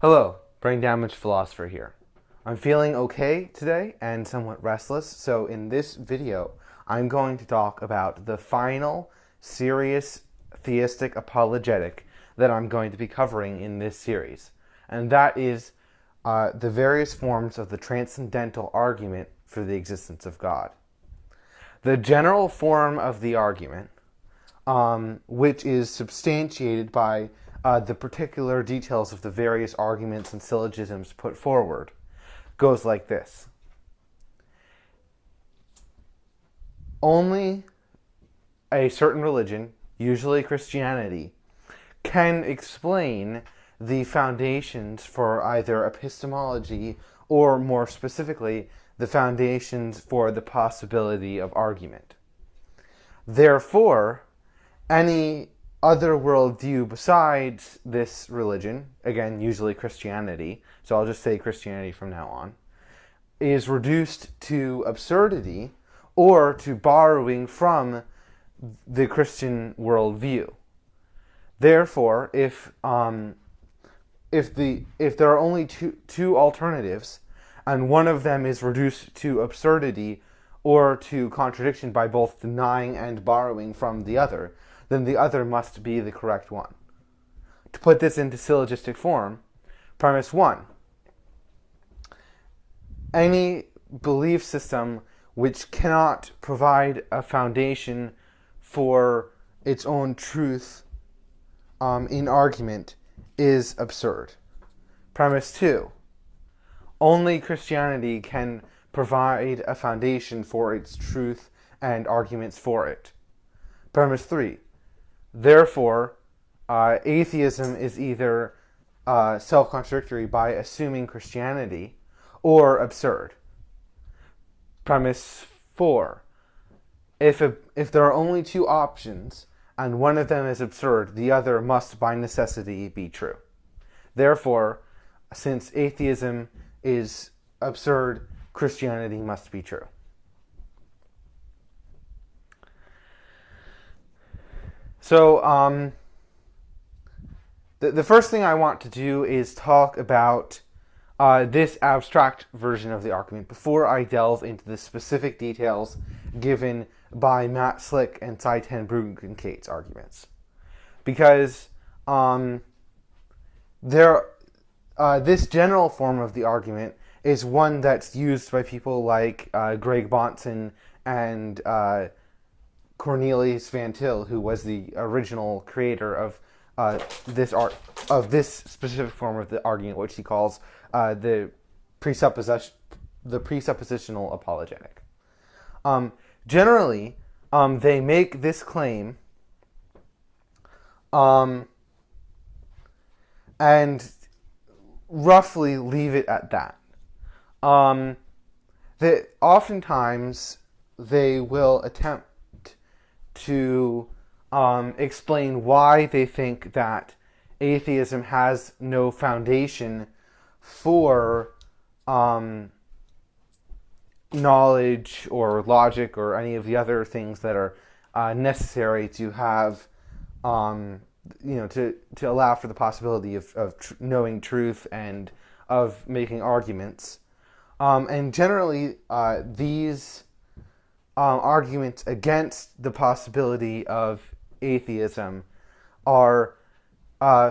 Hello, Brain Damage Philosopher here. I'm feeling okay today and somewhat restless, so in this video, I'm going to talk about the final serious theistic apologetic that I'm going to be covering in this series, and that is the various forms of the transcendental argument for the existence of God. The general form of the argument, which is substantiated by the particular details of the various arguments and syllogisms put forward, goes like this. Only a certain religion, usually Christianity, can explain the foundations for either epistemology or, more specifically, the foundations for the possibility of argument. Therefore, any other worldview besides this religion, again, usually Christianity, so I'll just say Christianity from now on, is reduced to absurdity or to borrowing from the Christian worldview. Therefore, if there are only two alternatives, and one of them is reduced to absurdity or to contradiction by both denying and borrowing from the other, then the other must be the correct one. To put this into syllogistic form, premise 1. Any belief system which cannot provide a foundation for its own truth in argument is absurd. Premise 2. Only Christianity can provide a foundation for its truth and arguments for it. Premise 3. Therefore, atheism is either self-contradictory by assuming Christianity or absurd. Premise 4. If there are only two options and one of them is absurd, the other must by necessity be true. Therefore, since atheism is absurd, Christianity must be true. So, the first thing I want to do is talk about this abstract version of the argument before I delve into the specific details given by Matt Slick and Tsai-Ten Bruggenkate's arguments. Because this general form of the argument is one that's used by people like Greg Bahnsen and Cornelius Van Til, who was the original creator of this specific form of the argument, which he calls the presuppositional apologetic. Generally, they make this claim and roughly leave it at that. That oftentimes they will attempt to explain why they think that atheism has no foundation for knowledge or logic or any of the other things that are necessary to have, to allow for the possibility of knowing truth and of making arguments. And generally, these arguments against the possibility of atheism are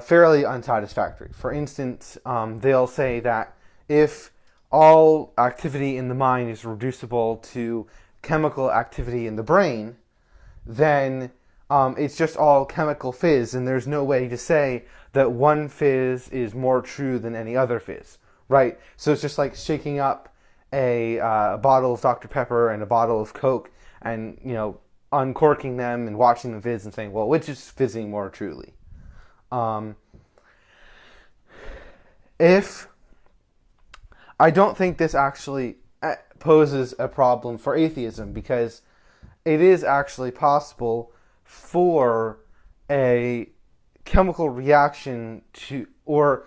fairly unsatisfactory. For instance, they'll say that if all activity in the mind is reducible to chemical activity in the brain, then it's just all chemical fizz, and there's no way to say that one fizz is more true than any other fizz, right? So it's just like shaking up a bottle of Dr. Pepper and a bottle of Coke and, uncorking them and watching them fizz and saying, well, which is fizzing more truly? I don't think this actually poses a problem for atheism, because it is actually possible for a chemical reaction to, or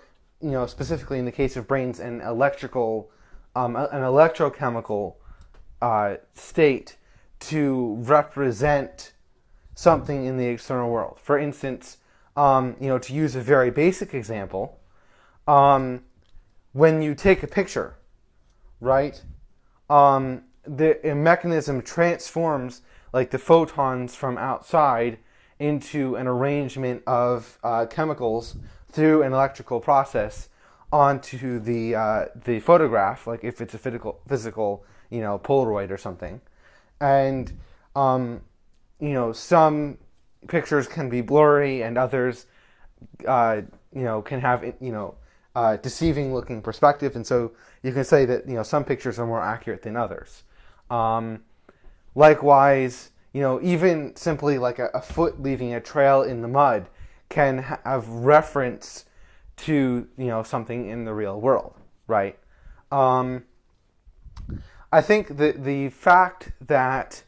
specifically in the case of brains, an electrochemical state to represent something in the external world. For instance, to use a very basic example, when you take a picture, right? The mechanism transforms like the photons from outside into an arrangement of chemicals through an electrical process onto the photograph, like if it's a physical Polaroid or something, and some pictures can be blurry and others can have deceiving looking perspective, and so you can say that some pictures are more accurate than others. Likewise, even simply like a foot leaving a trail in the mud can have reference to something in the real world, right? I think the fact that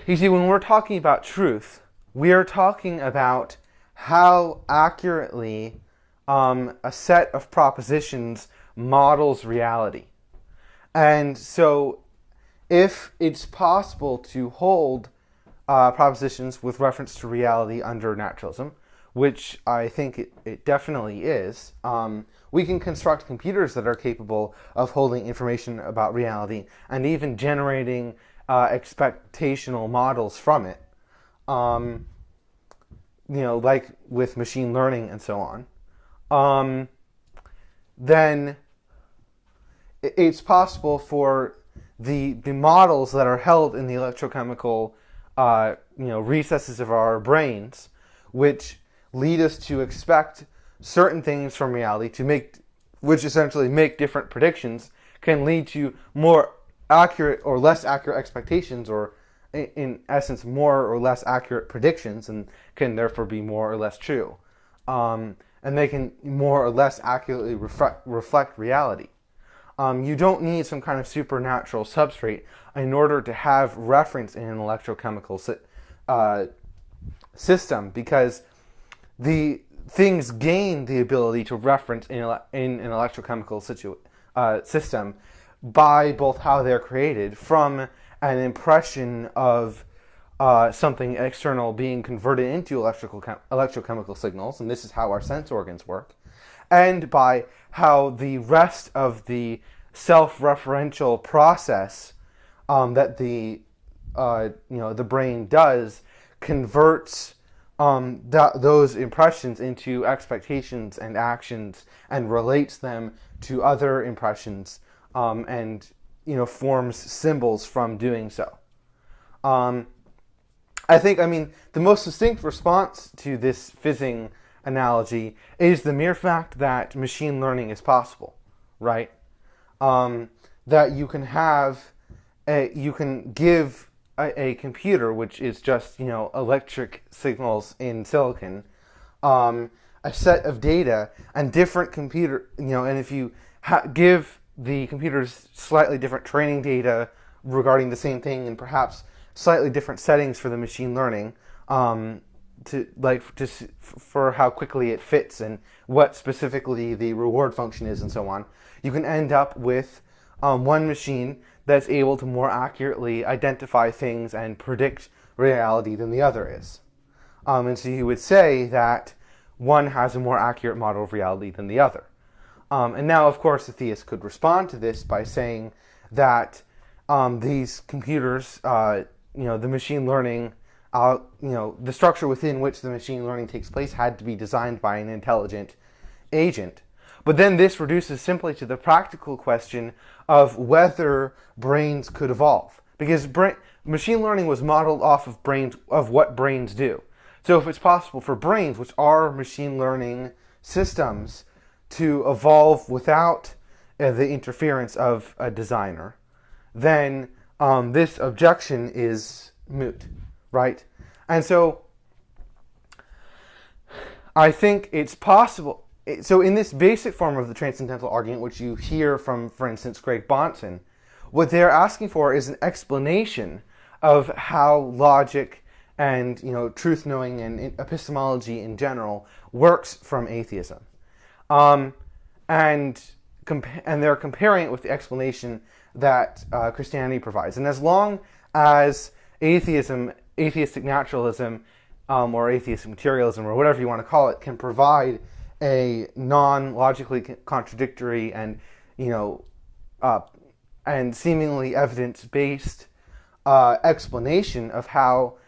you see, when we're talking about truth, we are talking about how accurately a set of propositions models reality. And so if it's possible to hold propositions with reference to reality under naturalism, which I think it definitely is, we can construct computers that are capable of holding information about reality and even generating expectational models from it, like with machine learning and so on. Then it's possible for the models that are held in the electrochemical recesses of our brains, which lead us to expect certain things from reality, which essentially make different predictions, can lead to more accurate or less accurate expectations, or in essence more or less accurate predictions, and can therefore be more or less true. And they can more or less accurately reflect reality. You don't need some kind of supernatural substrate in order to have reference in an electrochemical system, because the things gain the ability to reference in an electrochemical system by both how they're created from an impression of something external being converted into electrochemical signals, and this is how our sense organs work, and by how the rest of the self-referential process that the brain does converts those impressions into expectations and actions and relates them to other impressions, and forms symbols from doing so. I think the most distinct response to this fizzing analogy is the mere fact that machine learning is possible, right? That you can give a computer, which is just electric signals in silicon, a set of data, and different computer, and if you give the computers slightly different training data regarding the same thing, and perhaps slightly different settings for the machine learning, for how quickly it fits and what specifically the reward function is and so on, you can end up with one machine that's able to more accurately identify things and predict reality than the other is. And so you would say that one has a more accurate model of reality than the other. And now, of course, the theist could respond to this by saying that these computers, the machine learning, the structure within which the machine learning takes place had to be designed by an intelligent agent. But then this reduces simply to the practical question of whether brains could evolve, because machine learning was modeled off of what brains do. So if it's possible for brains, which are machine learning systems, to evolve without the interference of a designer, then this objection is moot, right? And so I think it's possible. So in this basic form of the transcendental argument, which you hear from, for instance, Greg Bahnsen, what they're asking for is an explanation of how logic and truth-knowing and epistemology in general works from atheism, and they're comparing it with the explanation that Christianity provides. And as long as atheistic naturalism, or atheistic materialism, or whatever you want to call it, can provide a non-logically contradictory and, you know, and seemingly evidence-based explanation of how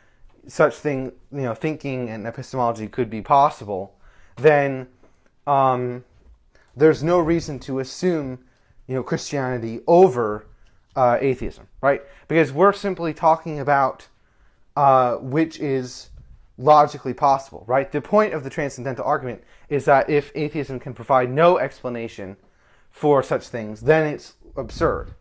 such thing, thinking and epistemology could be possible, then there's no reason to assume, Christianity over atheism, right? Because we're simply talking about which is logically possible, right? The point of the transcendental argument is that if atheism can provide no explanation for such things, then it's absurd,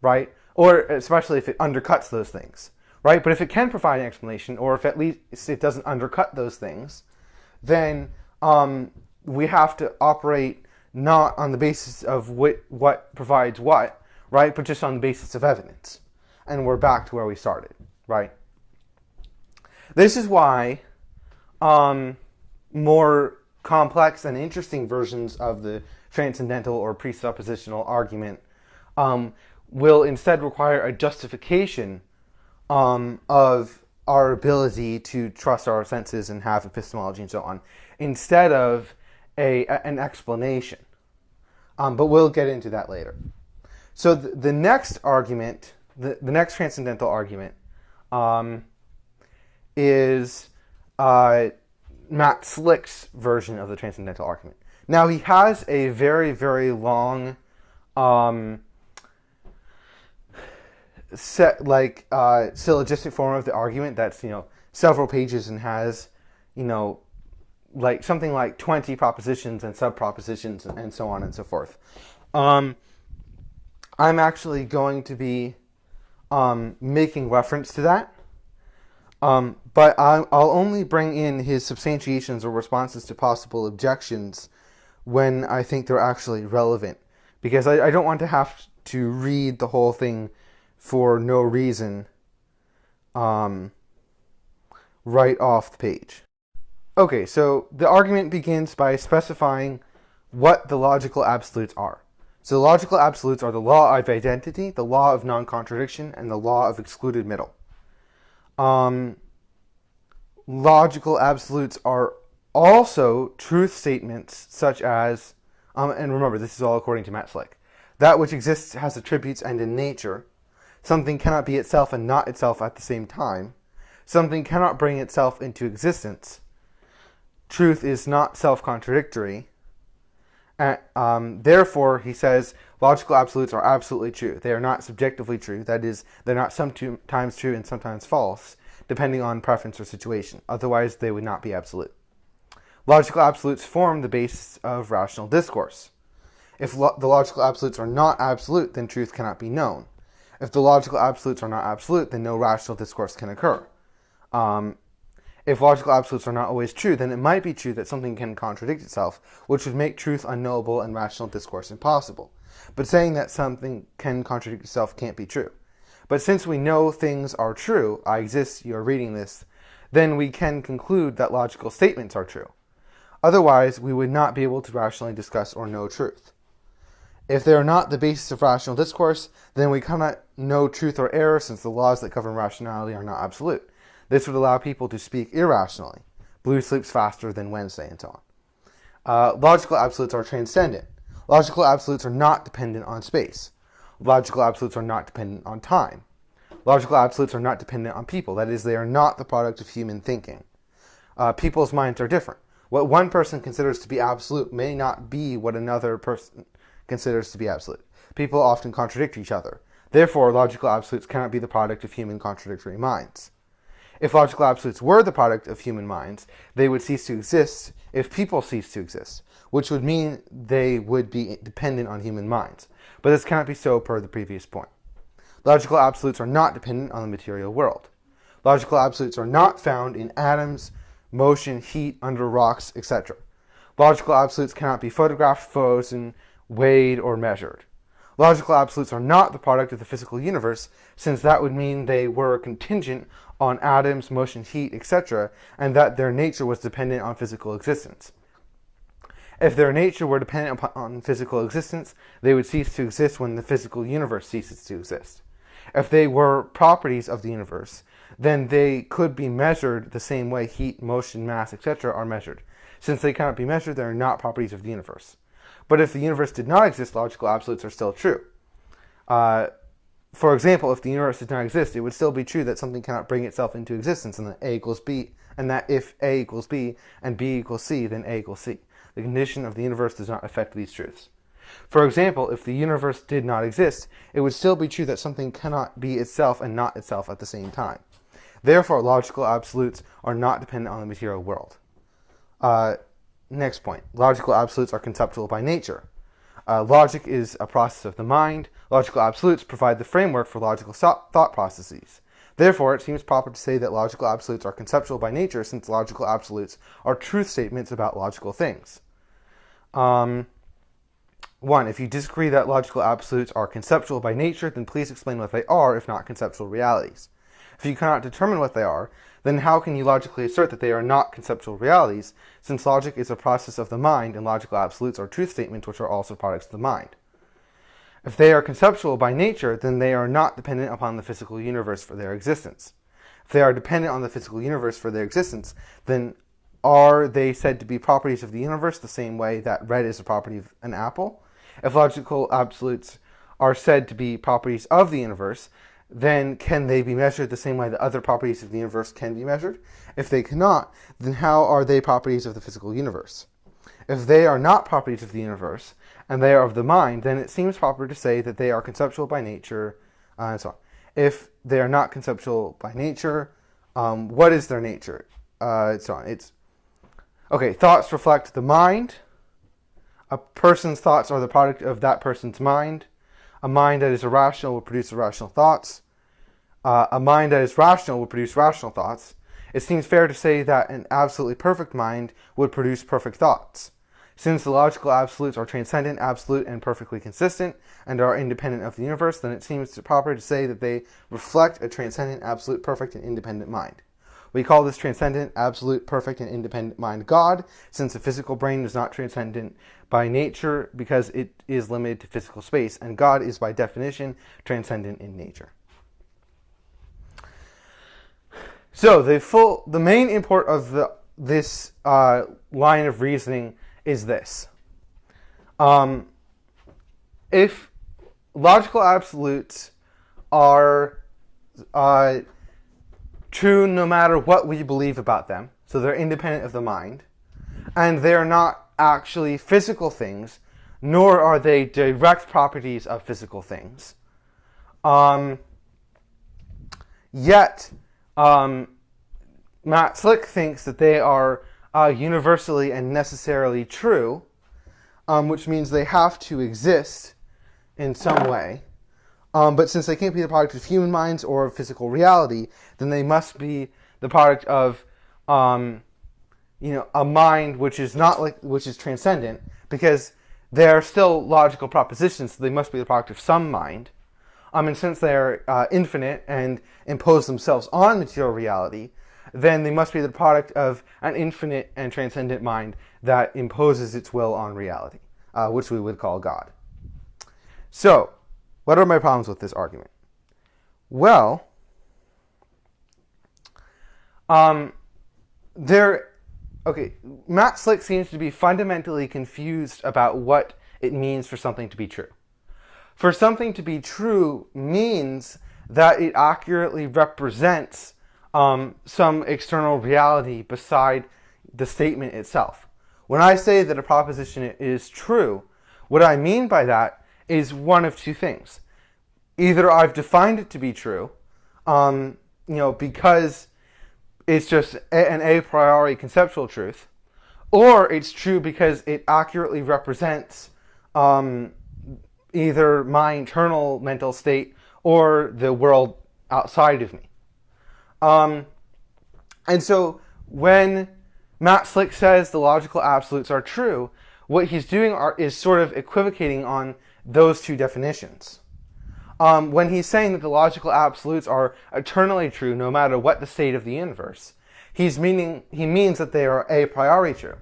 right? Or especially if it undercuts those things, right? But if it can provide an explanation, or if at least it doesn't undercut those things, then we have to operate not on the basis of what provides what, right? But just on the basis of evidence. And we're back to where we started, right? This is why more complex and interesting versions of the transcendental or presuppositional argument will instead require a justification of our ability to trust our senses and have epistemology and so on, instead of an explanation. But we'll get into that later. So the next argument, the next transcendental argument, is Matt Slick's version of the transcendental argument. Now, he has a very, very long syllogistic form of the argument that's, several pages and has, something like 20 propositions and sub-propositions and so on and so forth. I'm actually going to be making reference to that. But I'll only bring in his substantiations or responses to possible objections when I think they're actually relevant. Because I don't want to have to read the whole thing for no reason right off the page. Okay, so the argument begins by specifying what the logical absolutes are. So the logical absolutes are the law of identity, the law of non-contradiction, and the law of excluded middle. Logical absolutes are also truth statements such as, and remember, this is all according to Matt Slick, that which exists has attributes and in nature. Something cannot be itself and not itself at the same time. Something cannot bring itself into existence. Truth is not self-contradictory. Therefore, he says, logical absolutes are absolutely true. They are not subjectively true. That is, they're not sometimes true and sometimes false, depending on preference or situation. Otherwise, they would not be absolute. Logical absolutes form the basis of rational discourse. If the logical absolutes are not absolute, then truth cannot be known. If the logical absolutes are not absolute, then no rational discourse can occur. If logical absolutes are not always true, then it might be true that something can contradict itself, which would make truth unknowable and rational discourse impossible. But saying that something can contradict itself can't be true. But since we know things are true, I exist, you are reading this, then we can conclude that logical statements are true. Otherwise, we would not be able to rationally discuss or know truth. If they are not the basis of rational discourse, then we cannot know truth or error, since the laws that govern rationality are not absolute. This would allow people to speak irrationally. Blue sleeps faster than Wednesday, and so on. Logical absolutes are transcendent. Logical absolutes are not dependent on space. Logical absolutes are not dependent on time. Logical absolutes are not dependent on people. That is, they are not the product of human thinking. People's minds are different. What one person considers to be absolute may not be what another person considers to be absolute. People often contradict each other. Therefore, logical absolutes cannot be the product of human contradictory minds. If logical absolutes were the product of human minds, they would cease to exist if people ceased to exist, which would mean they would be dependent on human minds. But this cannot be so per the previous point. Logical absolutes are not dependent on the material world. Logical absolutes are not found in atoms, motion, heat, under rocks, etc. Logical absolutes cannot be photographed, frozen, weighed, or measured. Logical absolutes are not the product of the physical universe, since that would mean they were contingent on atoms, motion, heat, etc., and that their nature was dependent on physical existence. If their nature were dependent upon physical existence, they would cease to exist when the physical universe ceases to exist. If they were properties of the universe, then they could be measured the same way heat, motion, mass, etc. are measured, Since they cannot be measured, they are not properties of the universe. But if the universe did not exist, logical absolutes are still true. For example, if the universe did not exist, it would still be true that something cannot bring itself into existence, and that A equals B, and that if A equals B and B equals C, then A equals C. The condition of the universe does not affect these truths. For example, if the universe did not exist, it would still be true that something cannot be itself and not itself at the same time. Therefore, logical absolutes are not dependent on the material world. Next point. Logical absolutes are conceptual by nature. Logic is a process of the mind. Logical absolutes provide the framework for logical thought processes. Therefore, it seems proper to say that logical absolutes are conceptual by nature, since logical absolutes are truth statements about logical things. 1. If you disagree that logical absolutes are conceptual by nature, then please explain what they are, if not conceptual realities. If you cannot determine what they are, then how can you logically assert that they are not conceptual realities, since logic is a process of the mind and logical absolutes are truth statements which are also products of the mind? If they are conceptual by nature, then they are not dependent upon the physical universe for their existence. If they are dependent on the physical universe for their existence, then are they said to be properties of the universe the same way that red is a property of an apple? If logical absolutes are said to be properties of the universe, then can they be measured the same way that other properties of the universe can be measured? If they cannot, then how are they properties of the physical universe? If they are not properties of the universe, and they are of the mind, then it seems proper to say that they are conceptual by nature, and so on. If they are not conceptual by nature, what is their nature? So on. Thoughts reflect the mind. A person's thoughts are the product of that person's mind. A mind that is irrational will produce irrational thoughts. A mind that is rational will produce rational thoughts. It seems fair to say that an absolutely perfect mind would produce perfect thoughts. Since the logical absolutes are transcendent, absolute, and perfectly consistent, and are independent of the universe, then it seems proper to say that they reflect a transcendent, absolute, perfect, and independent mind. We call this transcendent, absolute, perfect, and independent mind God, since the physical brain is not transcendent by nature because it is limited to physical space, and God is by definition transcendent in nature. So the main import of this line of reasoning is this. If logical absolutes are true no matter what we believe about them, so they're independent of the mind, and they're not actually physical things, nor are they direct properties of physical things, yet Matt Slick thinks that they are universally and necessarily true, which means they have to exist in some way. But since they can't be the product of human minds or of physical reality, then they must be the product of a mind which is transcendent, because they are still logical propositions, so they must be the product of some mind. And since they are infinite and impose themselves on material reality, then they must be the product of an infinite and transcendent mind that imposes its will on reality, which we would call God. So, what are my problems with this argument? Well, Matt Slick seems to be fundamentally confused about what it means for something to be true. For something to be true means that it accurately represents some external reality beside the statement itself. When I say that a proposition is true, what I mean by that is one of two things. Either I've defined it to be true, because it's just an a priori conceptual truth, or it's true because it accurately represents either my internal mental state or the world outside of me. And so when Matt Slick says the logical absolutes are true, what he's doing is sort of equivocating on those two definitions. When he's saying that the logical absolutes are eternally true no matter what the state of the universe, he means that they are a priori true.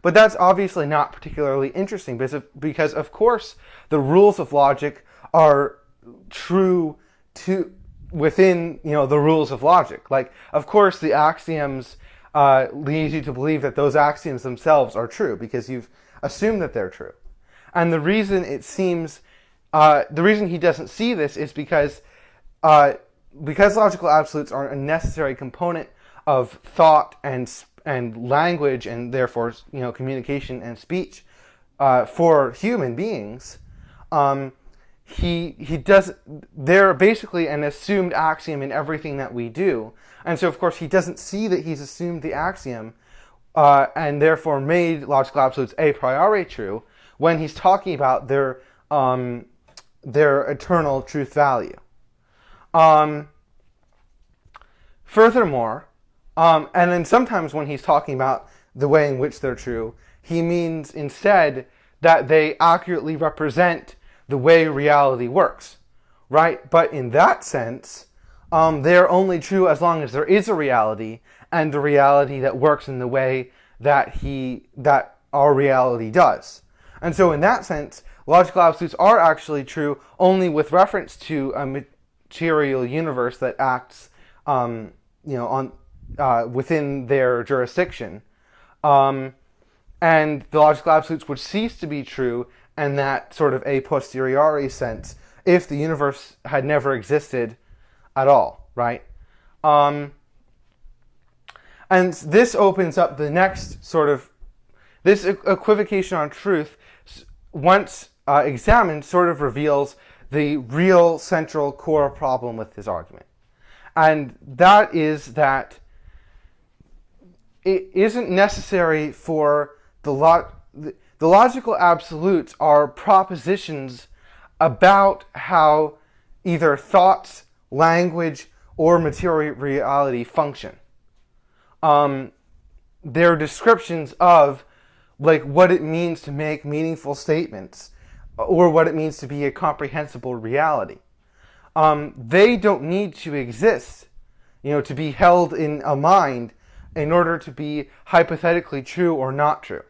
But that's obviously not particularly interesting because of course the rules of logic are true within the rules of logic. Like, of course the axioms leads you to believe that those axioms themselves are true because you've assumed that they're true. And the reason the reason he doesn't see this is because logical absolutes are a necessary component of thought and language, and therefore communication and speech for human beings. They're basically an assumed axiom in everything that we do, and so of course he doesn't see that he's assumed the axiom and therefore made logical absolutes a priori true when he's talking about their eternal truth value. Furthermore, and then sometimes when he's talking about the way in which they're true, he means instead that they accurately represent the way reality works, right? But in that sense, they're only true as long as there is a reality, and the reality that works in the way that our reality does. And so in that sense, logical absolutes are actually true only with reference to a material universe that acts within their jurisdiction. And the logical absolutes would cease to be true in that sort of a posteriori sense if the universe had never existed at all, right? And this opens up the next sort of, this equivocation on truth, once examined, sort of reveals the real central core problem with his argument. And that is that it isn't necessary for the logical absolutes are propositions about how either thoughts, language, or material reality function. They're descriptions of what it means to make meaningful statements or what it means to be a comprehensible reality. They don't need to exist, to be held in a mind in order to be hypothetically true or not true.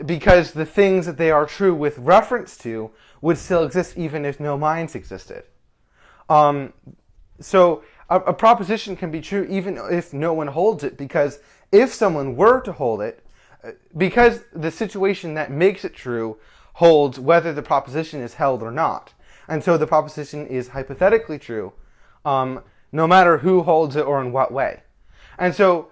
Because the things that they are true with reference to would still exist even if no minds existed. So a proposition can be true even if no one holds it, because if someone were to hold it, because the situation that makes it true holds whether the proposition is held or not. And so the proposition is hypothetically true, no matter who holds it or in what way. And so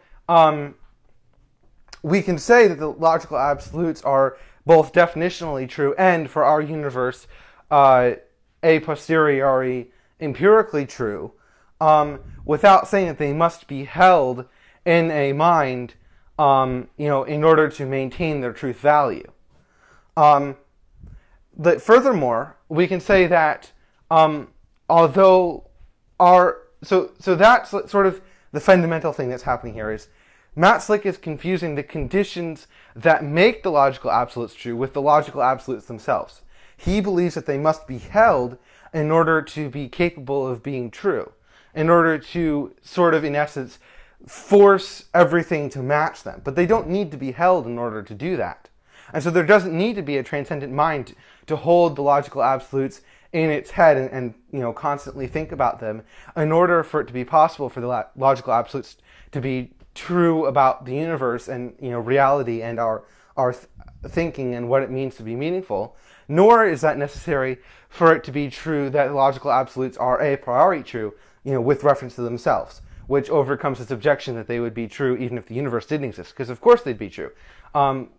we can say that the logical absolutes are both definitionally true and, for our universe, a posteriori empirically true, without saying that they must be held in a mind, in order to maintain their truth value. Furthermore, we can say that although so that's sort of the fundamental thing that's happening here is Matt Slick is confusing the conditions that make the logical absolutes true with the logical absolutes themselves. He believes that they must be held in order to be capable of being true, in order to sort of, in essence, force everything to match them. But they don't need to be held in order to do that. And so there doesn't need to be a transcendent mind to hold the logical absolutes in its head and constantly think about them in order for it to be possible for the logical absolutes to be true about the universe and reality and our thinking and what it means to be meaningful. Nor is that necessary for it to be true that logical absolutes are a priori true, with reference to themselves, which overcomes this objection that they would be true even if the universe didn't exist, because of course they'd be true.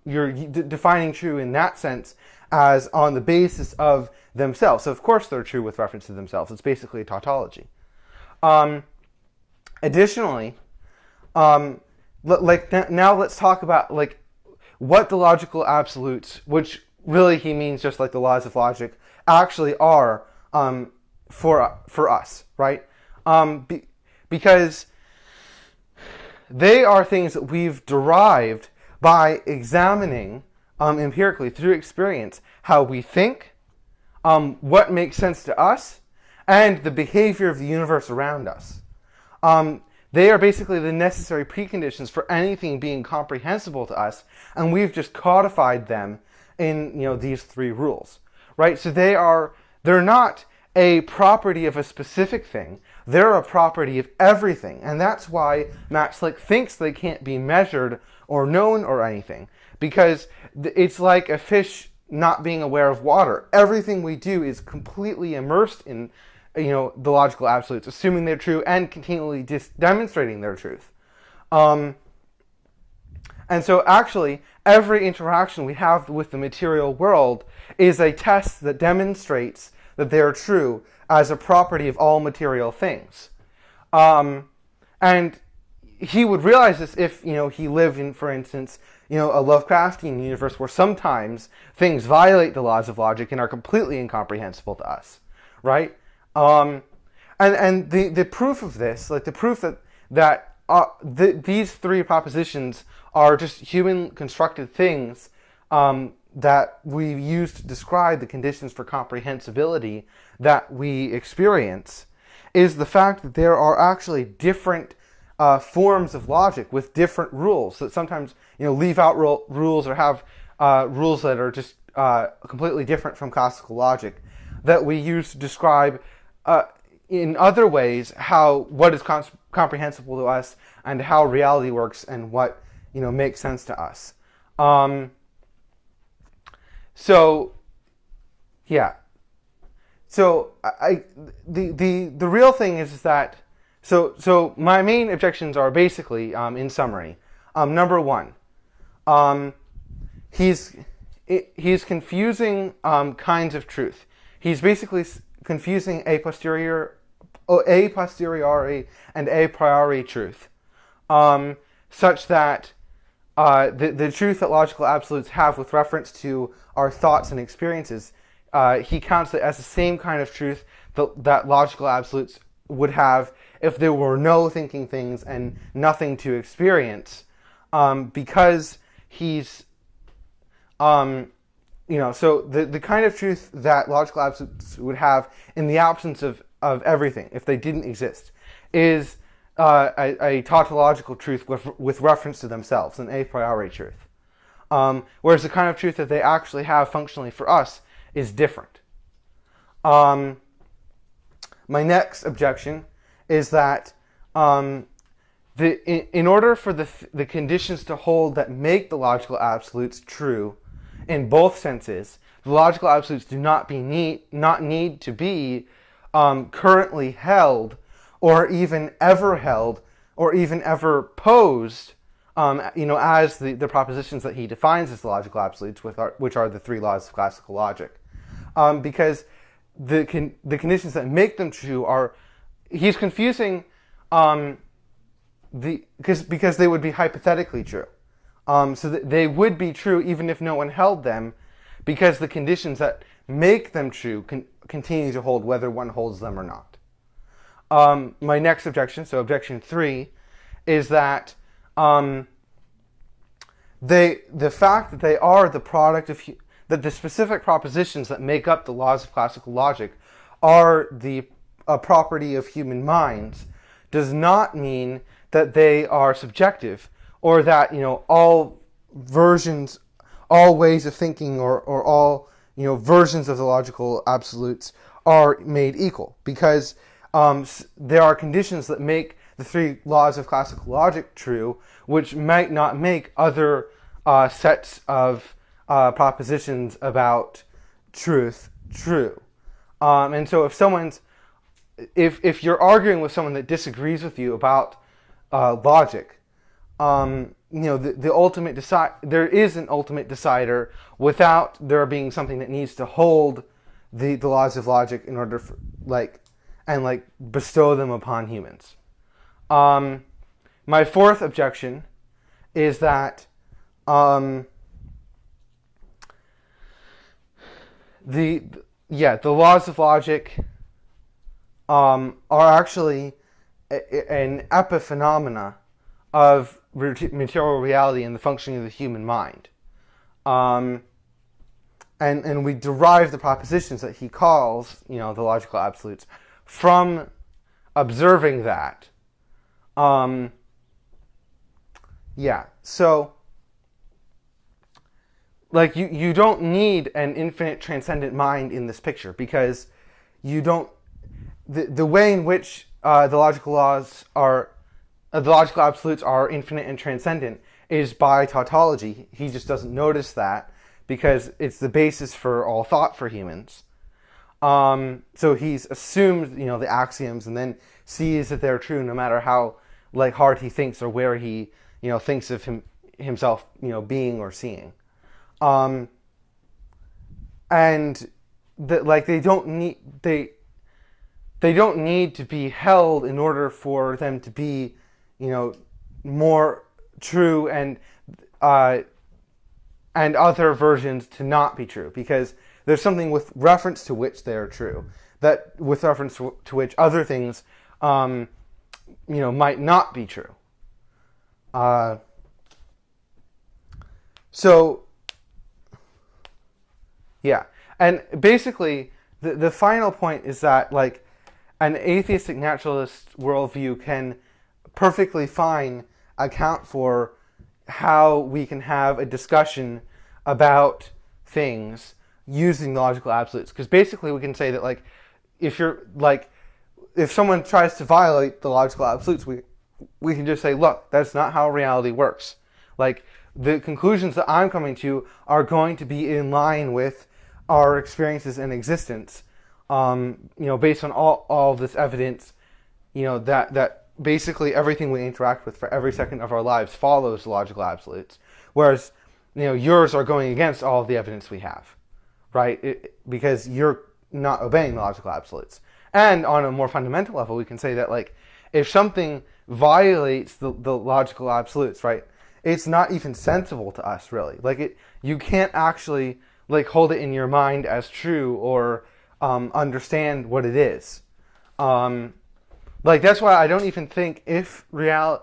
You're defining true in that sense as on the basis of themselves. So of course they're true with reference to themselves. It's basically a tautology. Additionally, now let's talk about what the logical absolutes, which really he means just like the laws of logic, actually are for us, right? Because they are things that we've derived by examining empirically through experience how we think, what makes sense to us, and the behavior of the universe around us. They are basically the necessary preconditions for anything being comprehensible to us, and we've just codified them in these three rules, right? So they're not a property of a specific thing. They're a property of everything. And that's why Max Slick thinks they can't be measured or known or anything. Because it's like a fish not being aware of water. Everything we do is completely immersed in, the logical absolutes, assuming they're true and continually demonstrating their truth. And so actually, every interaction we have with the material world is a test that demonstrates that they are true as a property of all material things. And he would realize this if, he lived in, for instance, a Lovecraftian universe where sometimes things violate the laws of logic and are completely incomprehensible to us, right? And the proof of this, like the proof that these three propositions are just human constructed things that we use to describe the conditions for comprehensibility that we experience, is the fact that there are actually different forms of logic with different rules that sometimes leave out rules or have rules that are just completely different from classical logic that we use to describe in other ways what is comprehensible to us and how reality works and what makes sense to us. So the real thing is that so my main objections are basically in summary. Number one, he's confusing kinds of truth. He's basically confusing a posteriori and a priori truth, such that the truth that logical absolutes have with reference to our thoughts and experiences, he counts it as the same kind of truth that logical absolutes would have if there were no thinking things and nothing to experience, because he's, so the kind of truth that logical absolutes would have in the absence of everything, if they didn't exist, is a tautological truth with reference to themselves, an a priori truth. Whereas the kind of truth that they actually have functionally for us is different. My next objection is that in order for the conditions to hold that make the logical absolutes true in both senses, the logical absolutes do not need to be currently held, or even ever posed, as the propositions that he defines as the logical absolutes, which are the three laws of classical logic, because the conditions that make them true are, he's confusing because they would be hypothetically true, so that they would be true even if no one held them, because the conditions that make them true continue to hold whether one holds them or not. My next objection, so objection 3, is that the fact that they are the product of that the specific propositions that make up the laws of classical logic are a property of human minds does not mean that they are subjective, or that all versions, all ways of thinking, or all versions of the logical absolutes are made equal, because there are conditions that make the three laws of classical logic true, which might not make other sets of propositions about truth true. And so if you're arguing with someone that disagrees with you about logic, the ultimate there is an ultimate decider without there being something that needs to hold the laws of logic in order for bestow them upon humans. My fourth objection is that the laws of logic are actually an epiphenomena of material reality and the functioning of the human mind. And we derive the propositions that he calls, the logical absolutes, from observing that. So, you don't need an infinite transcendent mind in this picture, because you don't, the way in which the logical laws are, the logical absolutes are infinite and transcendent is by tautology. He just doesn't notice that because it's the basis for all thought for humans. So he's assumed, the axioms and then sees that they're true no matter how hard he thinks or where he, thinks of himself, being or seeing. And they don't need to be held in order for them to be, more true and other versions to not be true, because there's something with reference to which they are true, that with reference to which other things, might not be true. So, yeah. And basically, the final point is that, an atheistic naturalist worldview can perfectly fine account for how we can have a discussion about things using the logical absolutes. Because basically we can say that, if someone tries to violate the logical absolutes, we can just say, look, that's not how reality works. The conclusions that I'm coming to are going to be in line with our experiences and existence, based on all this evidence, that basically everything we interact with for every second of our lives follows the logical absolutes, whereas, yours are going against all of the evidence we have, right? Because you're not obeying the logical absolutes. And on a more fundamental level, we can say that, if something violates the logical absolutes, right, it's not even sensible to us, really. You can't actually, hold it in your mind as true or understand what it is. That's why I don't even think if the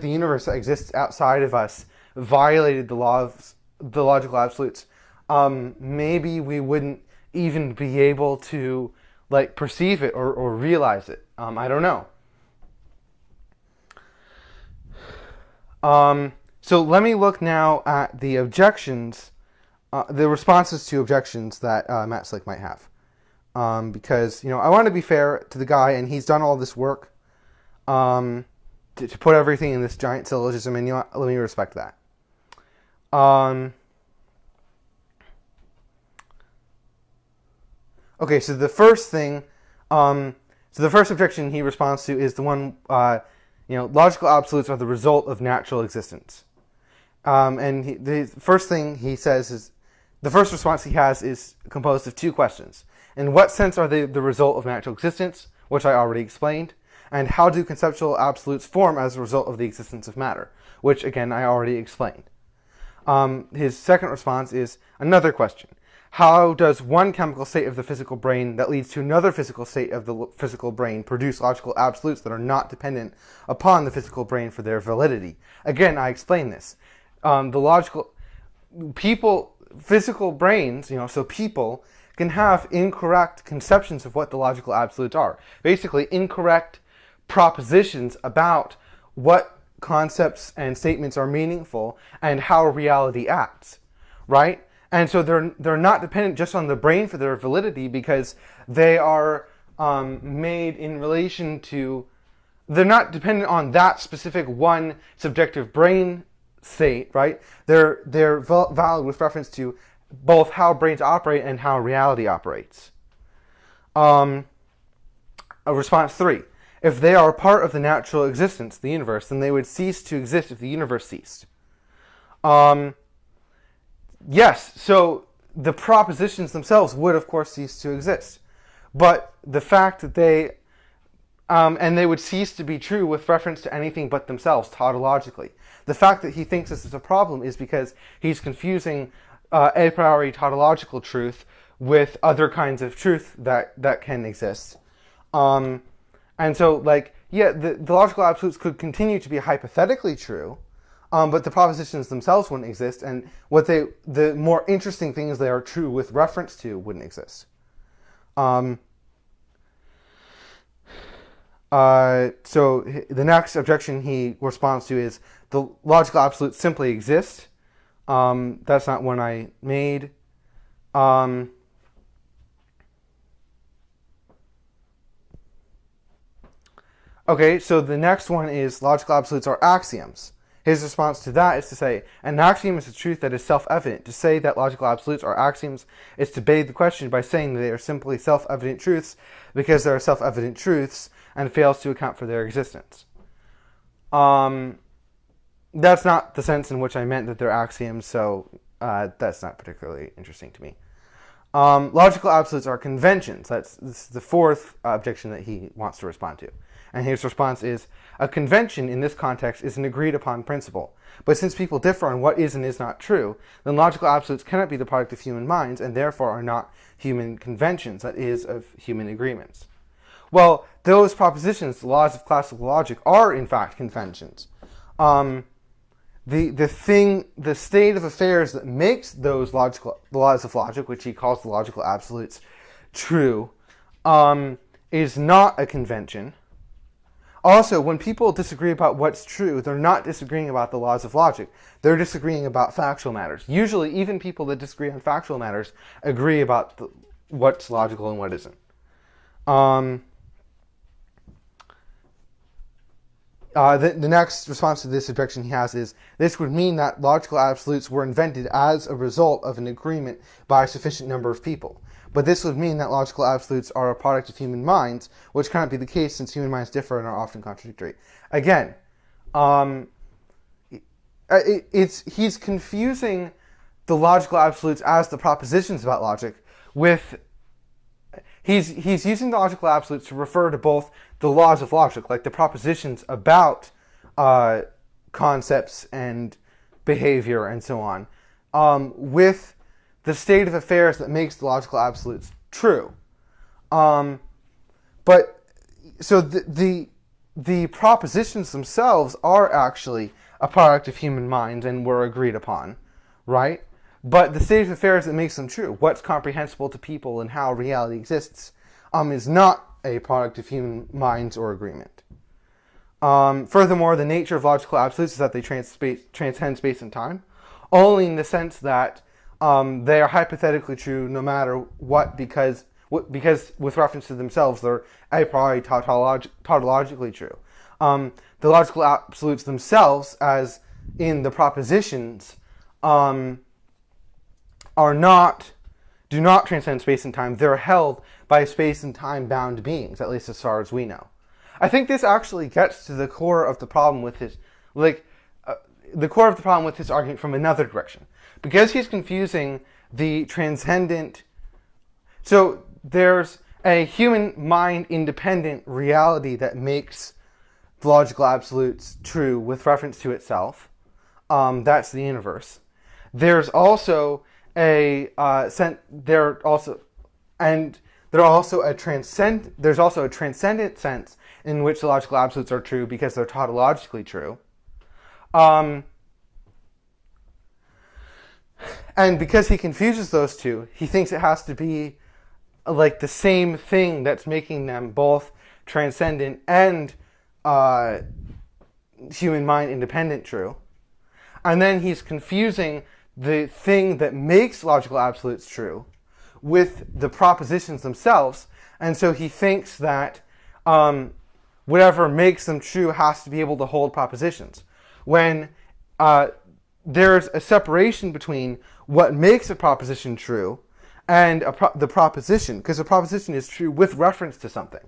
universe that exists outside of us violated the logical absolutes, maybe we wouldn't even be able to perceive it or realize it. I don't know. So let me look now at the objections, the responses to objections that Matt Slick might have. Because, I want to be fair to the guy, and he's done all this work to put everything in this giant syllogism, and let me respect that. Okay, so the first thing, the first objection he responds to is the one, logical absolutes are the result of natural existence. And the first thing he says is, the first response he has is composed of two questions. In what sense are they the result of natural existence, which I already explained? And how do conceptual absolutes form as a result of the existence of matter, which, again, I already explained. His second response is another question. How does one chemical state of the physical brain that leads to another physical state of the physical brain produce logical absolutes that are not dependent upon the physical brain for their validity? Again, I explained this. Physical brains, so people can have incorrect conceptions of what the logical absolutes are. Basically, incorrect propositions about what concepts and statements are meaningful and how reality acts, right? And so they're not dependent just on the brain for their validity, because they are made in relation to, they're not dependent on that specific one subjective brain state, right? They're valid with reference to both how brains operate and how reality operates. Response 3. If they are part of the natural existence, the universe, then they would cease to exist if the universe ceased. Yes, so the propositions themselves would, of course, cease to exist. But the fact that they would cease to be true with reference to anything but themselves, tautologically. The fact that he thinks this is a problem is because he's confusing a priori tautological truth with other kinds of truth that can exist. And so, the logical absolutes could continue to be hypothetically true, but the propositions themselves wouldn't exist, and the more interesting things they are true with reference to wouldn't exist. So the next objection he responds to is the logical absolutes simply exist. That's not one I made. Okay, so the next one is logical absolutes are axioms. His response to that is to say, an axiom is a truth that is self-evident. To say that logical absolutes are axioms is to beg the question by saying that they are simply self-evident truths because they are self-evident truths and fails to account for their existence. That's not the sense in which I meant that they're axioms, so that's not particularly interesting to me. Logical absolutes are conventions. This is the fourth objection that he wants to respond to. And his response is, a convention in this context is an agreed upon principle. But since people differ on what is and is not true, then logical absolutes cannot be the product of human minds and therefore are not human conventions, that is, of human agreements. Well, those propositions, the laws of classical logic, are in fact conventions. The state of affairs that makes the laws of logic, which he calls the logical absolutes, true, is not a convention. Also, when people disagree about what's true, they're not disagreeing about the laws of logic. They're disagreeing about factual matters. Usually, even people that disagree on factual matters agree about what's logical and what isn't. The next response to this objection he has is, this would mean that logical absolutes were invented as a result of an agreement by a sufficient number of people. But this would mean that logical absolutes are a product of human minds, which cannot be the case since human minds differ and are often contradictory. Again, he's confusing the logical absolutes as the propositions about logic with... He's using the logical absolutes to refer to both the laws of logic, like the propositions about concepts and behavior and so on, with the state of affairs that makes the logical absolutes true. But so the propositions themselves are actually a product of human minds and were agreed upon, right? But the state of affairs that makes them true, what's comprehensible to people and how reality exists, is not a product of human minds or agreement. Furthermore, the nature of logical absolutes is that they transcend space and time, only in the sense that they are hypothetically true no matter what, because with reference to themselves, they're a priori tautologically true. The logical absolutes themselves, as in the propositions, do not transcend space and time. They're held by space and time bound beings, at least as far as we know. I think this actually gets to the core of the problem with his, argument from another direction, because he's confusing the transcendent. So there's a human mind independent reality that makes the logical absolutes true with reference to itself. That's the universe. There's also a there's also a transcendent sense in which the logical absolutes are true because they're tautologically true. And because he confuses those two, he thinks it has to be like the same thing that's making them both transcendent and human mind independent true. And then he's confusing the thing that makes logical absolutes true with the propositions themselves. And so he thinks that whatever makes them true has to be able to hold propositions. When there's a separation between what makes a proposition true and the proposition, because a proposition is true with reference to something.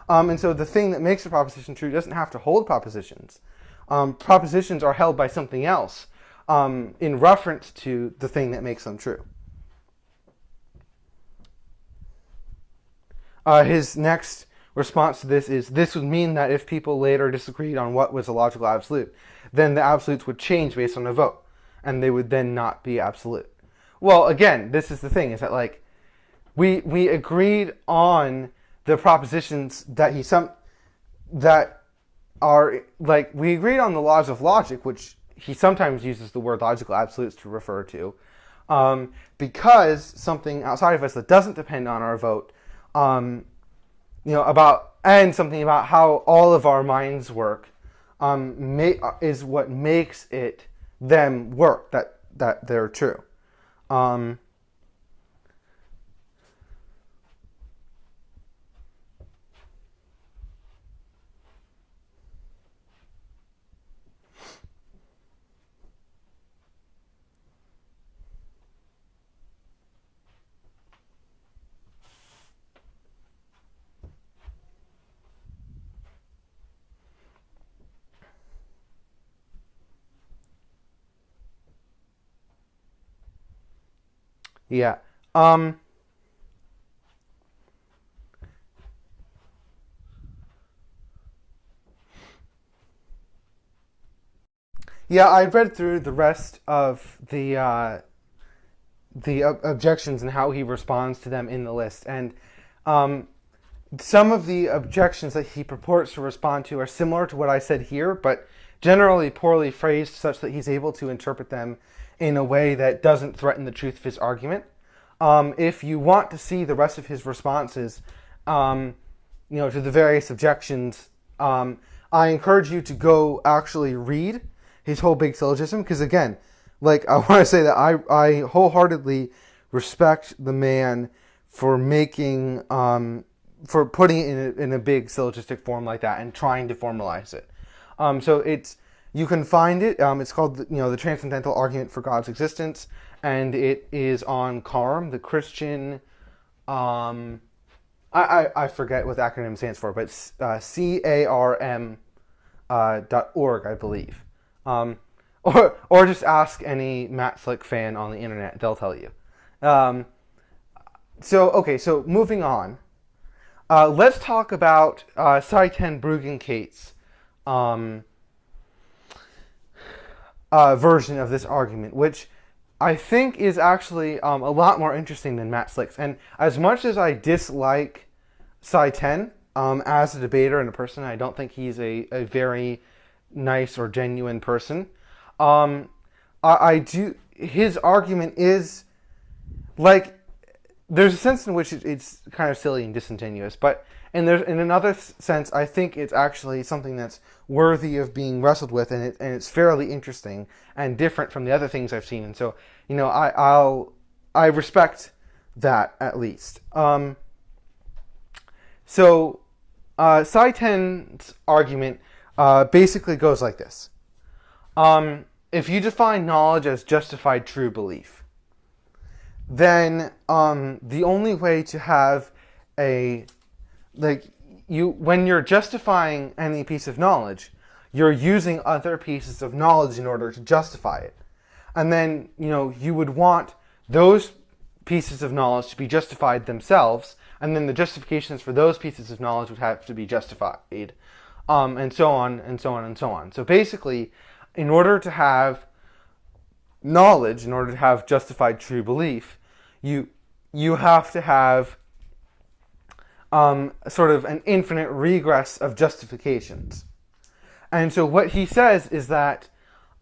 And so the thing that makes a proposition true doesn't have to hold propositions. Propositions are held by something else in reference to the thing that makes them true. His next response to this would mean that if people later disagreed on what was a logical absolute, then the absolutes would change based on a vote, and they would then not be absolute. Well, again, this is the thing, is that like we agreed on the propositions that we agreed on the laws of logic, which he sometimes uses the word logical absolutes to refer to, because something outside of us that doesn't depend on our vote, and something about how all of our minds work, is what makes them work, that they're true. Yeah. Um, yeah, I read through the rest of the objections and how he responds to them in the list, and um, some of the objections that he purports to respond to are similar to what I said here, but generally poorly phrased such that he's able to interpret them in a way that doesn't threaten the truth of his argument. If you want to see the rest of his responses, um, to the various objections, I encourage you to go actually read his whole big syllogism, because again, like I want to say that I wholeheartedly respect the man for making for putting it in a big syllogistic form like that and trying to formalize it. So you can find it. It's called the Transcendental Argument for God's Existence, and it is on CARM, the Christian. I forget what the acronym stands for, but CARM .org, I believe. Or just ask any Matt Slick fan on the internet; they'll tell you. So moving on. Let's talk about Saiten Bruggenkate's version of this argument, which I think is actually a lot more interesting than Matt Slick's. And as much as I dislike Saiten as a debater and a person, I don't think he's a very nice or genuine person. I do. His argument is like, there's a sense in which it's kind of silly and disingenuous, but in another sense, I think it's actually something that's worthy of being wrestled with, and it's fairly interesting and different from the other things I've seen. And so, I respect that at least. Saiten's argument basically goes like this. If you define knowledge as justified true belief, then the only way to have when you're justifying any piece of knowledge, you're using other pieces of knowledge in order to justify it. And then, you would want those pieces of knowledge to be justified themselves, and then the justifications for those pieces of knowledge would have to be justified, and so on, and so on, and so on. So basically, in order to have knowledge, in order to have justified true belief, you have to have sort of an infinite regress of justifications. And so what he says is that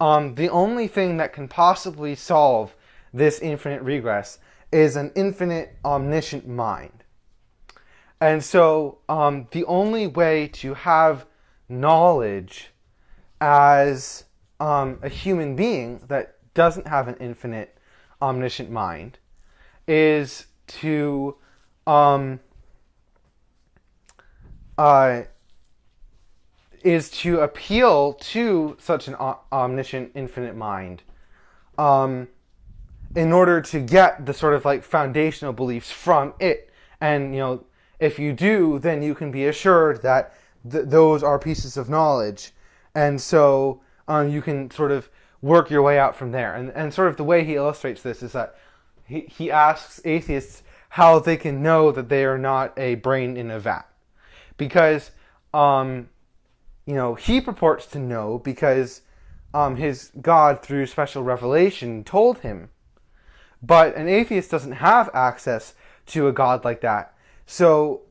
the only thing that can possibly solve this infinite regress is an infinite omniscient mind. And so the only way to have knowledge as a human being that doesn't have an infinite omniscient mind is to appeal to such an omniscient infinite mind in order to get the sort of like foundational beliefs from it. And if you do, then you can be assured that those are pieces of knowledge, and so you can sort of work your way out from there. And sort of the way he illustrates this is that he asks atheists how they can know that they are not a brain in a vat. Because, he purports to know because his God, through special revelation, told him. But an atheist doesn't have access to a God like that. So,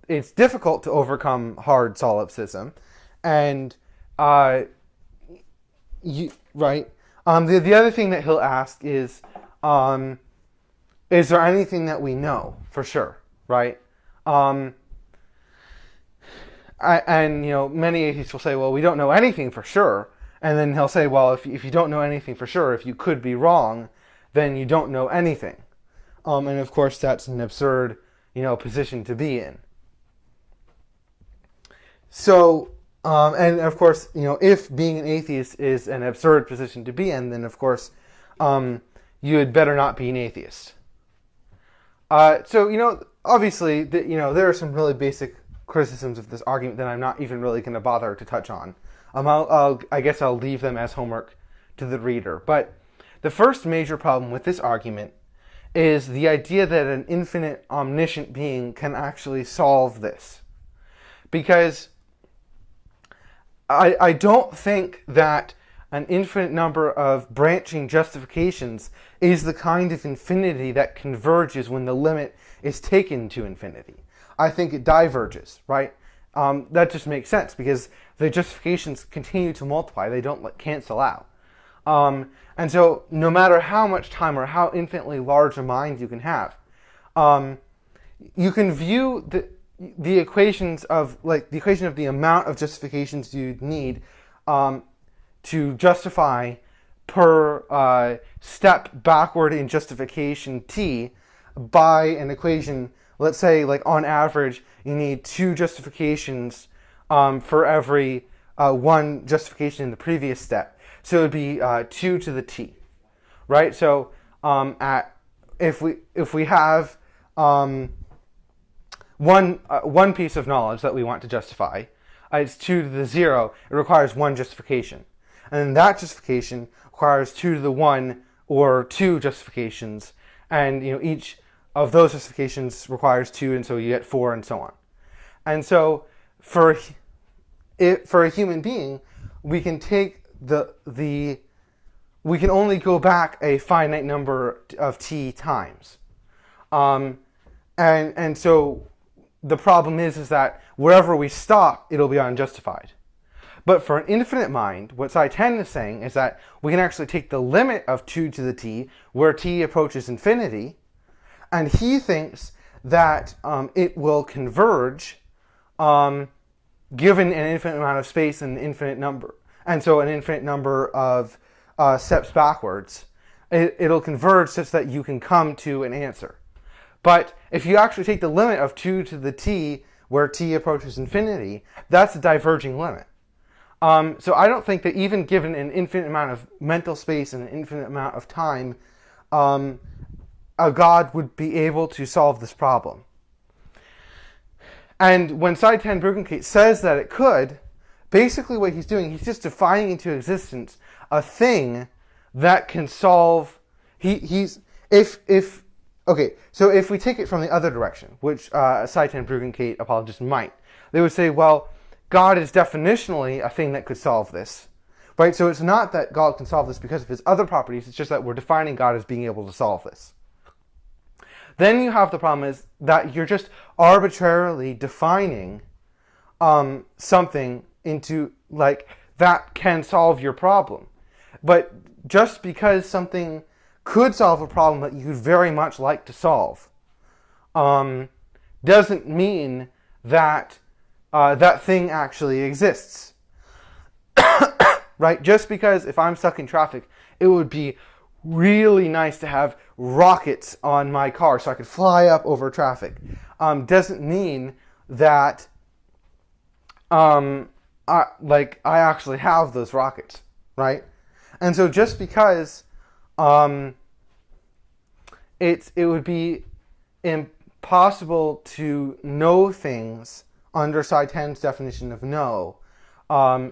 it's difficult to overcome hard solipsism. And, right? The other thing that he'll ask is there anything that we know for sure, right? Many atheists will say, well, we don't know anything for sure. And then he'll say, well, if you don't know anything for sure, if you could be wrong, then you don't know anything. And of course, that's an absurd, position to be in. So, and of course, if being an atheist is an absurd position to be in, then of course, you had better not be an atheist. Obviously, there are some really basic criticisms of this argument that I'm not even really going to bother to touch on. I guess I'll leave them as homework to the reader. But the first major problem with this argument is the idea that an infinite omniscient being can actually solve this. Because I don't think that an infinite number of branching justifications is the kind of infinity that converges when the limit is taken to infinity. I think it diverges, right? That just makes sense because the justifications continue to multiply. They don't cancel out. And so no matter how much time or how infinitely large a mind you can have, you can view the equations of, like, the equation of the amount of justifications you need to justify per step backward in justification t by an equation. Let's say, like, on average, you need 2 justifications for every 1 justification in the previous step. So it would be 2 to the t, right? So if we have one piece of knowledge that we want to justify, it's 2 to the 0. It requires 1 justification, and then that justification requires 2 to the 1 or 2 justifications, and each of those justifications requires 2, and so you get 4, and so on. And so for a human being, we can take we can only go back a finite number of t times, and so the problem is that wherever we stop, it'll be unjustified. But for an infinite mind, what Psi 10 is saying is that we can actually take the limit of 2 to the t, where t approaches infinity, and he thinks that it will converge given an infinite amount of space and an infinite number. And so an infinite number of steps backwards, it'll converge such that you can come to an answer. But if you actually take the limit of 2 to the t, where t approaches infinity, that's a diverging limit. So I don't think that even given an infinite amount of mental space and an infinite amount of time, a God would be able to solve this problem. And when Psi 10 Bruggencate says that it could, basically what he's doing, he's just defining into existence a thing that can solve. So if we take it from the other direction, which Psi 10 Bruggencate apologists might, they would say, well, God is definitionally a thing that could solve this, right? So it's not that God can solve this because of his other properties, it's just that we're defining God as being able to solve this. Then you have the problem is that you're just arbitrarily defining something into, like, that can solve your problem. But just because something could solve a problem that you'd very much like to solve doesn't mean that that thing actually exists. Right? Just because if I'm stuck in traffic, it would be really nice to have rockets on my car so I could fly up over traffic. Doesn't mean that I actually have those rockets, right? And so just because it would be impossible to know things under Psi 10's definition of know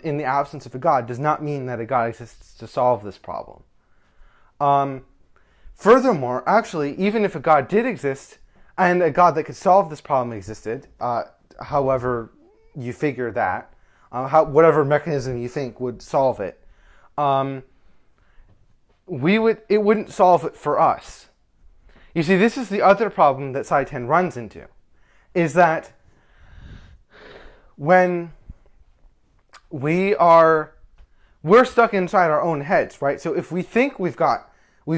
in the absence of a God does not mean that a God exists to solve this problem. Furthermore, actually, even if a God did exist and a God that could solve this problem existed, however you figure that, whatever mechanism you think would solve it, it wouldn't solve it for us. You see, this is the other problem that Psi 10 runs into, is that when we're stuck inside our own heads, right? So if we think we've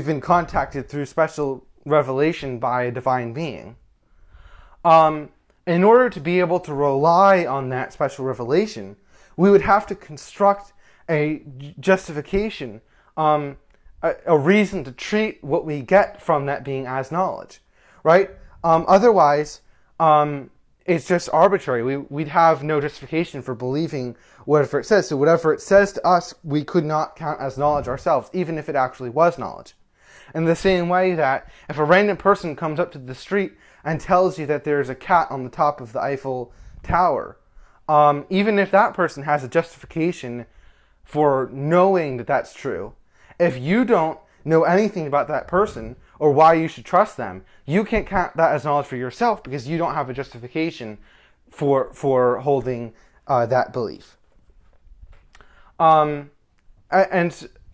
been contacted through special revelation by a divine being, in order to be able to rely on that special revelation, we would have to construct a justification, a reason to treat what we get from that being as knowledge, right? Otherwise, it's just arbitrary. We'd have no justification for believing whatever it says. So whatever it says to us, we could not count as knowledge ourselves, even if it actually was knowledge. In the same way that if a random person comes up to the street and tells you that there's a cat on the top of the Eiffel Tower, even if that person has a justification for knowing that that's true, if you don't know anything about that person, or why you should trust them, you can't count that as knowledge for yourself because you don't have a justification for holding that belief.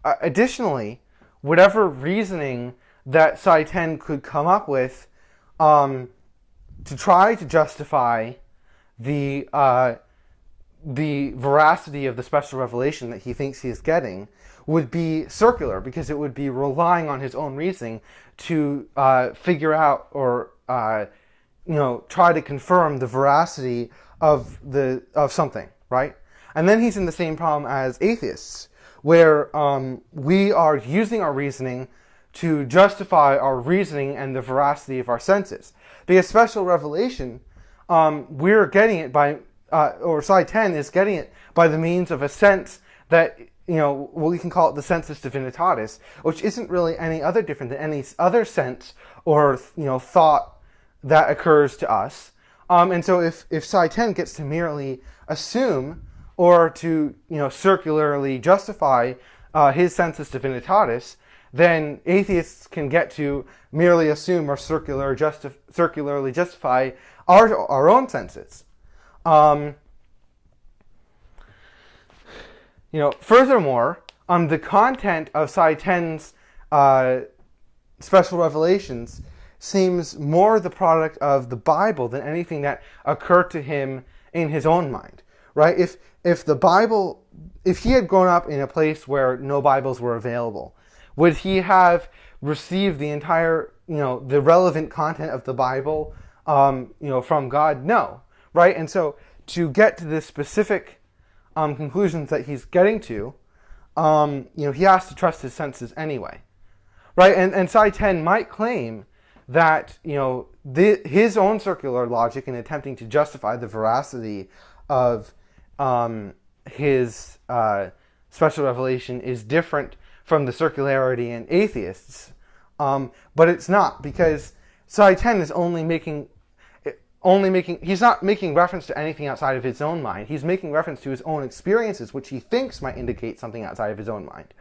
Additionally, whatever reasoning that Psi 10 could come up with to try to justify the veracity of the special revelation that he thinks he is getting would be circular, because it would be relying on his own reasoning to figure out or try to confirm the veracity of something, right? And then he's in the same problem as atheists, where we are using our reasoning to justify our reasoning and the veracity of our senses. Because special revelation, we're getting it by, or Psi 10 is getting it by the means of a sense that, we can call it the sensus divinitatis, which isn't really any other different than any other sense or, thought that occurs to us. And so if Psi 10 gets to merely assume or to, circularly justify his sensus divinitatis, then atheists can get to merely assume or circularly justify our own senses. Furthermore, the content of Psi 10's special revelations seems more the product of the Bible than anything that occurred to him in his own mind, right? If he had grown up in a place where no Bibles were available, would he have received the entire, the relevant content of the Bible, from God? No, right? And so to get to the specific conclusions that he's getting to, he has to trust his senses anyway, right? And Psi 10 might claim that, his own circular logic in attempting to justify the veracity of his special revelation is different from the circularity in atheists, but it's not, because Psi 10 is he's not making reference to anything outside of his own mind. He's making reference to his own experiences, which he thinks might indicate something outside of his own mind,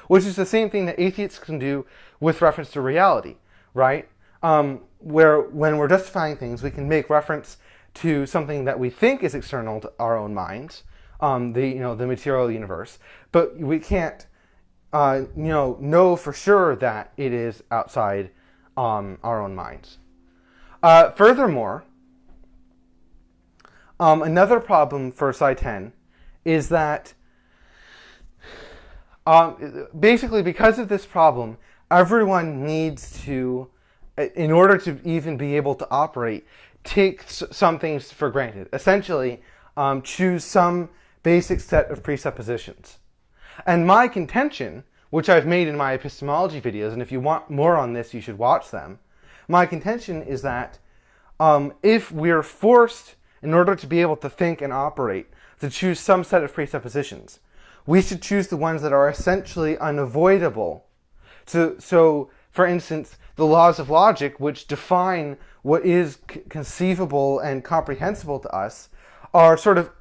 which is the same thing that atheists can do with reference to reality, right? Where when we're justifying things, we can make reference to something that we think is external to our own minds, the material universe, but we can't know for sure that it is outside our own minds. Furthermore, another problem for Psi 10 is that basically because of this problem, everyone needs to, in order to even be able to operate, take some things for granted. Essentially, choose some basic set of presuppositions. And my contention, which I've made in my epistemology videos, and if you want more on this, you should watch them. My contention is that if we're forced, in order to be able to think and operate, to choose some set of presuppositions, we should choose the ones that are essentially unavoidable. So for instance, the laws of logic, which define what is conceivable and comprehensible to us, are sort of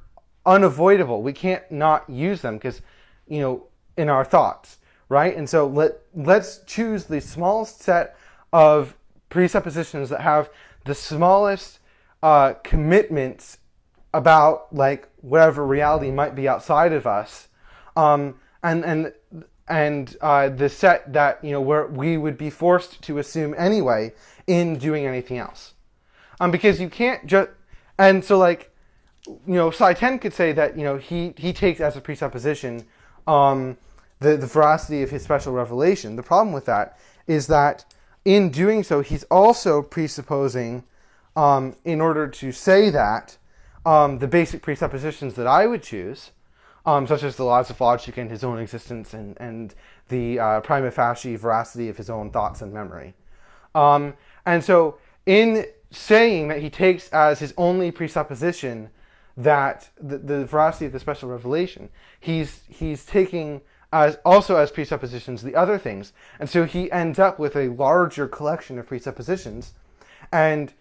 unavoidable. We can't not use them because, in our thoughts, right? And so let's choose the smallest set of presuppositions that have the smallest commitments about whatever reality might be outside of us, and the set that where we would be forced to assume anyway in doing anything else, because you can't just, and so Psi 10 could say that he takes as a presupposition the veracity of his special revelation. The problem with that is that in doing so, he's also presupposing, in order to say that, the basic presuppositions that I would choose, such as the laws of logic and his own existence and the prima facie veracity of his own thoughts and memory. And so in saying that he takes as his only presupposition that the veracity of the special revelation, he's taking as presuppositions the other things. And so he ends up with a larger collection of presuppositions and,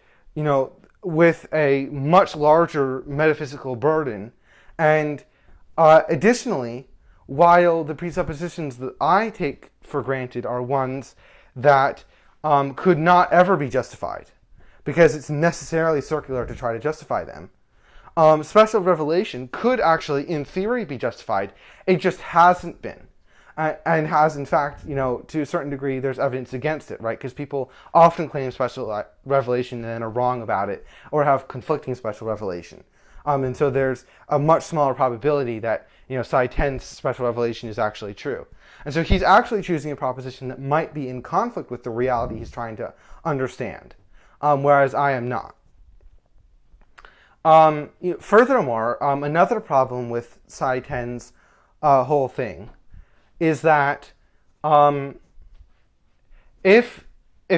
with a much larger metaphysical burden. And additionally, while the presuppositions that I take for granted are ones that could not ever be justified because it's necessarily circular to try to justify them. Special revelation could actually, in theory, be justified. It just hasn't been. And has, in fact, to a certain degree, there's evidence against it, right? Because people often claim special revelation and then are wrong about it, or have conflicting special revelation. And so there's a much smaller probability that, Psi 10's special revelation is actually true. And so he's actually choosing a proposition that might be in conflict with the reality he's trying to understand, whereas I am not. Furthermore, another problem with Psi 10's whole thing is that if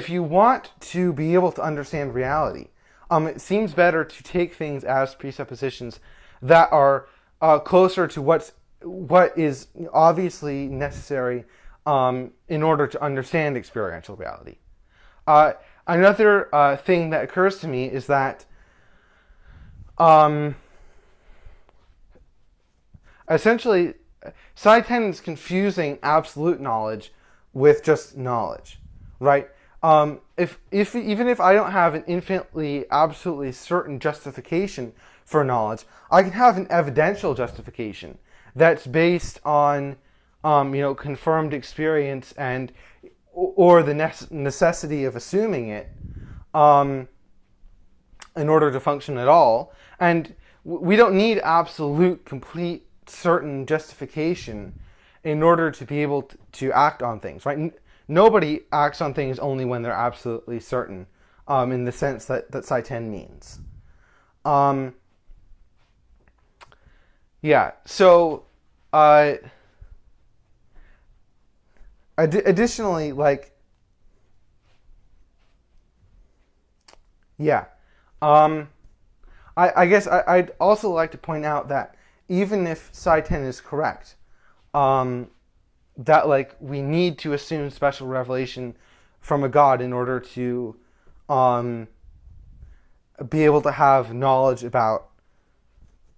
you want to be able to understand reality, it seems better to take things as presuppositions that are closer to what is obviously necessary in order to understand experiential reality. Another thing that occurs to me is that essentially Psi 10 is confusing absolute knowledge with just knowledge, right? Even if I don't have an infinitely, absolutely certain justification for knowledge, I can have an evidential justification that's based on, confirmed experience or the necessity of assuming it in order to function at all. And we don't need absolute, complete, certain justification in order to be able to act on things, right? Nobody acts on things only when they're absolutely certain, in the sense that Psi 10 means. So additionally, I guess I'd also like to point out that even if Psi 10 is correct, that we need to assume special revelation from a God in order to be able to have knowledge about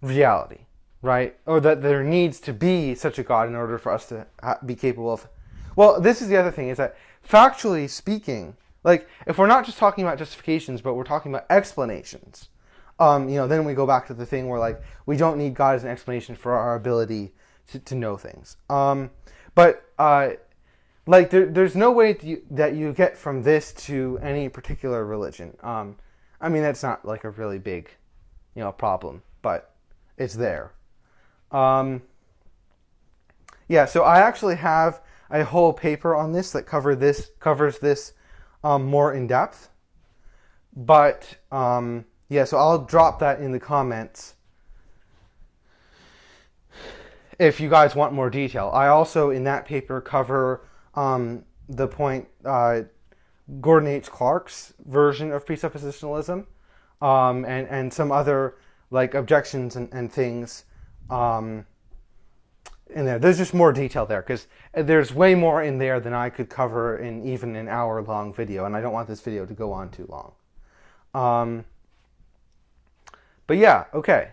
reality, right? Or that there needs to be such a God in order for us to be capable of. Well, this is the other thing, is that factually speaking, if we're not just talking about justifications, but we're talking about explanations, then we go back to the thing where we don't need God as an explanation for our ability to know things. But there's no way that you get from this to any particular religion. That's not a really big, problem, but it's there. So I actually have a whole paper on this that covers this more in depth. But so I'll drop that in the comments if you guys want more detail. I also, in that paper, cover the point Gordon H. Clark's version of presuppositionalism, and some other objections and things in there. There's just more detail there because there's way more in there than I could cover in even an hour-long video, and I don't want this video to go on too long. But yeah, okay.